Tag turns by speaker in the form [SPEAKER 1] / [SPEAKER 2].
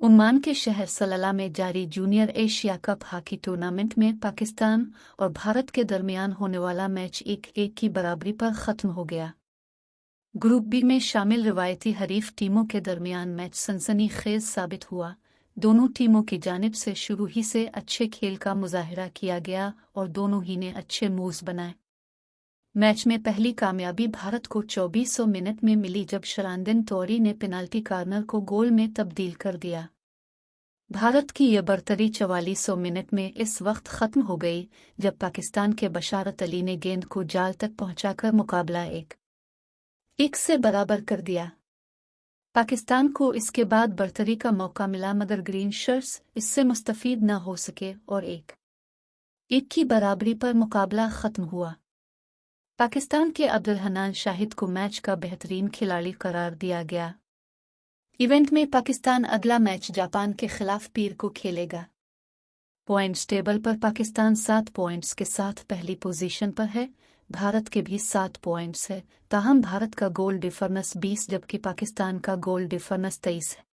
[SPEAKER 1] Oman के शहर सलाला में जारी junior Asia cup hockey tournament में पाकिस्तान और भारत के दरमियान होने वाला मैच 1-1 की बराबरी पर खत्म हो गया। ग्रुप बी में शामिल रिवायती हरीफ टीमों के दरमियान मैच सनसनीखेज साबित हुआ। दोनों टीमों की जानिब से शुरू ही से अच्छे खेल का मुजाहिरा किया गया और दोनों ही ने अच्छे मूव्स बनाए। मैच में पहली कामयाबी भारत को 2400 मिनट में मिली जब शरानदिन तौरी ने पेनाल्टी कॉर्नर को गोल में तब्दील कर दिया। भारत की यह बरतरी 4400 मिनट में इस वक्त खत्म हो गई जब पाकिस्तान के बशारत अली ने गेंद को जाल तक पहुंचाकर मुकाबला 1-1 से बराबर कर दिया। पाकिस्तान को इसके बाद बरतरी का मौका मिला मगर ग्रीन शर्ट्स इससे मुस्तफीद न हो सके और 1-1 की बराबरी पर मुकाबला खत्म हुआ। पाकिस्तान के अब्दुल हन्नान शाहिद को मैच का बेहतरीन खिलाड़ी करार दिया गया। इवेंट में पाकिस्तान अगला मैच जापान के खिलाफ पीर को खेलेगा। पॉइंट्स टेबल पर पाकिस्तान 7 पॉइंट्स के साथ पहली पोजीशन पर है। भारत के भी 7 पॉइंट्स है, ताहम भारत का गोल डिफरेंस 20 जबकि पाकिस्तान का गोल डिफरेंस 23 है।